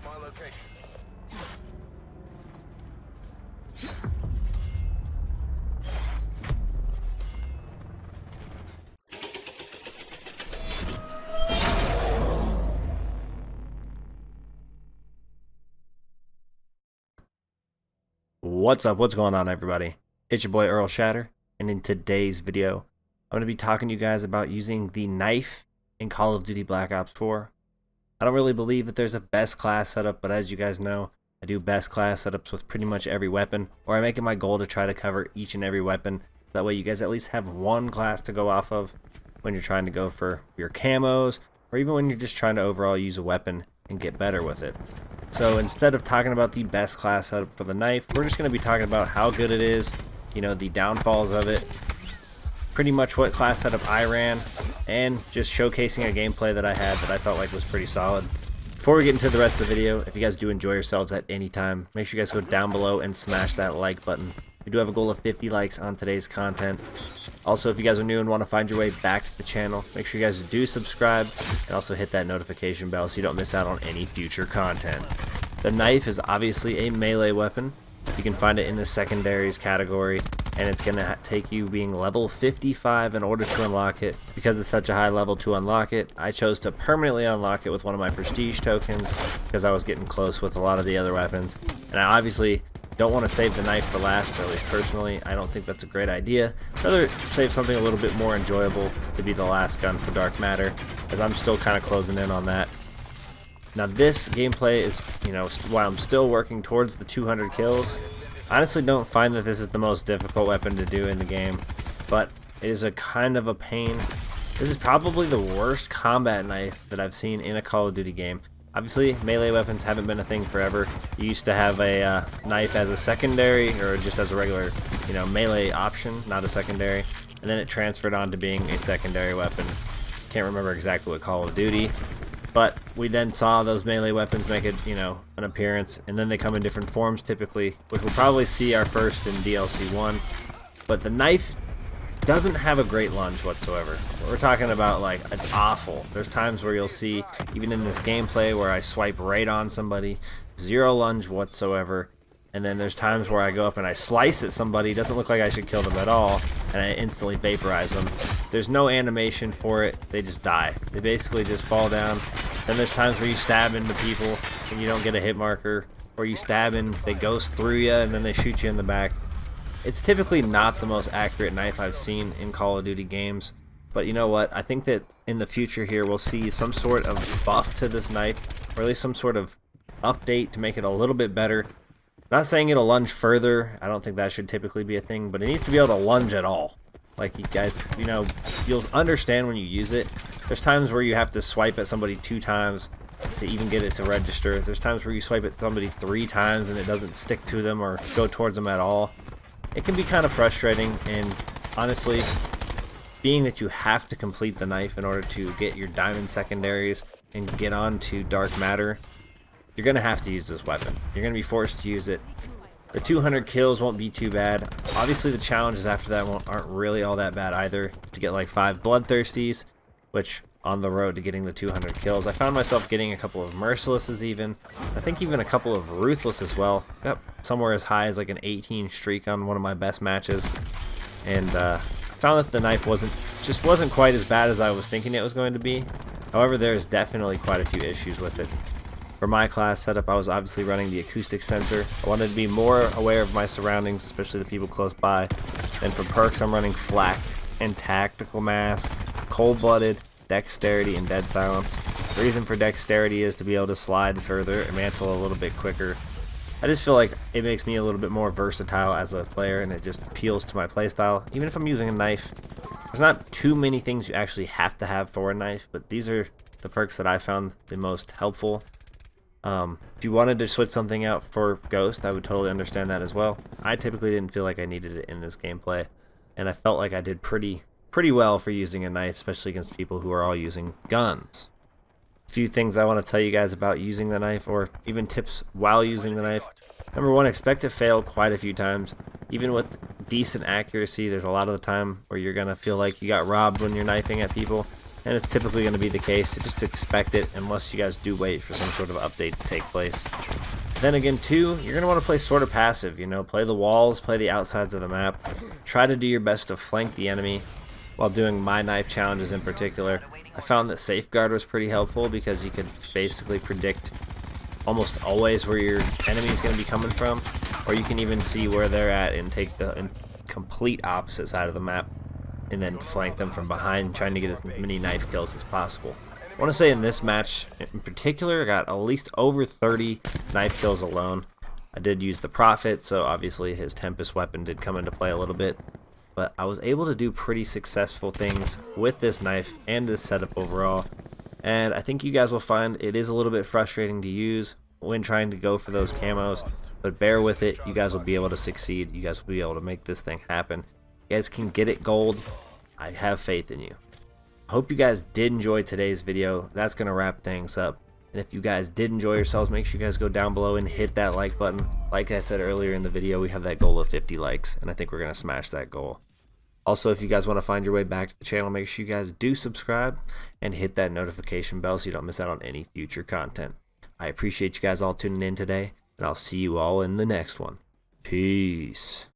my location. What's up? What's going on, everybody? It's your boy Earl Shatter, and in today's video, I'm going to be talking to you guys about using the knife in Call of Duty Black Ops 4. I don't really believe that there's a best class setup, but as you guys know, I do best class setups with pretty much every weapon, or I make it my goal to try to cover each and every weapon. That way you guys at least have one class to go off of when you're trying to go for your camos, or even when you're just trying to overall use a weapon and get better with it. So instead of talking about the best class setup for the knife, we're just going to be talking about how good it is, you know, the downfalls of it, pretty much what class setup I ran, and just showcasing a gameplay that I had that I felt like was pretty solid. Before we get into the rest of the video, if you guys do enjoy yourselves at any time, make sure you guys go down below and smash that like button. We do have a goal of 50 likes on today's content. Also, if you guys are new and want to find your way back to the channel, make sure you guys do subscribe and also hit that notification bell so you don't miss out on any future content. The knife is obviously a melee weapon. You can find it in the secondaries category, and it's going to take you being level 55 in order to unlock it. Because it's such a high level to unlock it, I chose to permanently unlock it with one of my prestige tokens because I was getting close with a lot of the other weapons. And I obviously don't want to save the knife for last, or at least personally, I don't think that's a great idea. I'd rather save something a little bit more enjoyable to be the last gun for Dark Matter, as I'm still kind of closing in on that. Now this gameplay is, you know, while I'm still working towards the 200 kills, I honestly don't find that this is the most difficult weapon to do in the game, but it is a kind of a pain. This is probably the worst combat knife that I've seen in a Call of Duty game. Obviously, melee weapons haven't been a thing forever. You used to have a knife as a secondary, or just as a regular, you know, melee option, not a secondary. And then it transferred on to being a secondary weapon. Can't remember exactly what Call of Duty. But we then saw those melee weapons make it, you know, an appearance. And then they come in different forms typically, which we'll probably see our first in DLC 1. But the knife doesn't have a great lunge whatsoever. We're talking about, like, it's awful. There's times where you'll see, even in this gameplay, where I swipe right on somebody, zero lunge whatsoever, and then there's times where I go up and I slice at somebody, doesn't look like I should kill them at all, and I instantly vaporize them. There's no animation for it, they just die. They basically just fall down. Then there's times where you stab into people and you don't get a hit marker, or you stab and they ghost through you and then they shoot you in the back. It's typically not the most accurate knife I've seen in Call of Duty games, but you know what? I think that in the future here we'll see some sort of buff to this knife, or at least some sort of update to make it a little bit better. Not saying it'll lunge further, I don't think that should typically be a thing, but it needs to be able to lunge at all. Like, you guys, you know, you'll understand when you use it. There's times where you have to swipe at somebody 2 times to even get it to register. There's times where you swipe at somebody 3 times and it doesn't stick to them or go towards them at all. It can be kind of frustrating, and honestly, being that you have to complete the knife in order to get your diamond secondaries and get on to Dark Matter, you're going to have to use this weapon. You're going to be forced to use it. The 200 kills won't be too bad. Obviously the challenges after that aren't really all that bad either. To get like 5 bloodthirsties, which on the road to getting the 200 kills, I found myself getting a couple of mercilesses even. I think even a couple of ruthless as well. Got somewhere as high as like an 18 streak on one of my best matches. And I found that the knife just wasn't quite as bad as I was thinking it was going to be. However, there's definitely quite a few issues with it. For my class setup, I was obviously running the acoustic sensor. I wanted to be more aware of my surroundings, especially the people close by. And for perks, I'm running flak and tactical mask, cold-blooded, dexterity, and dead silence. The reason for dexterity is to be able to slide further and mantle a little bit quicker. I just feel like it makes me a little bit more versatile as a player, and it just appeals to my playstyle. Even if I'm using a knife, there's not too many things you actually have to have for a knife, but these are the perks that I found the most helpful. If you wanted to switch something out for Ghost, I would totally understand that as well. I typically didn't feel like I needed it in this gameplay, and I felt like I did pretty well for using a knife, especially against people who are all using guns. A few things I want to tell you guys about using the knife, or even tips while using the knife. Number 1, expect to fail quite a few times. Even with decent accuracy, there's a lot of the time where you're going to feel like you got robbed when you're knifing at people. and it's typically going to be the case, so just expect it unless you guys do wait for some sort of update to take place. Then again too, you're going to want to play sort of passive, you know, play the walls, play the outsides of the map, try to do your best to flank the enemy while doing my knife challenges in particular. I found that Safeguard was pretty helpful because you could basically predict almost always where your enemy is going to be coming from, or you can even see where they're at and take the complete opposite side of the map and then flank them from behind, trying to get as many knife kills as possible. I want to say in this match in particular, I got at least over 30 knife kills alone. I did use the Prophet, so obviously his Tempest weapon did come into play a little bit, but I was able to do pretty successful things with this knife and this setup overall, and I think you guys will find it is a little bit frustrating to use when trying to go for those camos, but bear with it. You guys will be able to succeed. You guys will be able to make this thing happen. You guys can get it gold. I have faith in you. I hope you guys did enjoy today's video. That's going to wrap things up. And if you guys did enjoy yourselves, make sure you guys go down below and hit that like button. Like I said earlier in the video, we have that goal of 50 likes, and I think we're going to smash that goal. Also, if you guys want to find your way back to the channel, make sure you guys do subscribe and hit that notification bell so you don't miss out on any future content. I appreciate you guys all tuning in today, and I'll see you all in the next one. Peace.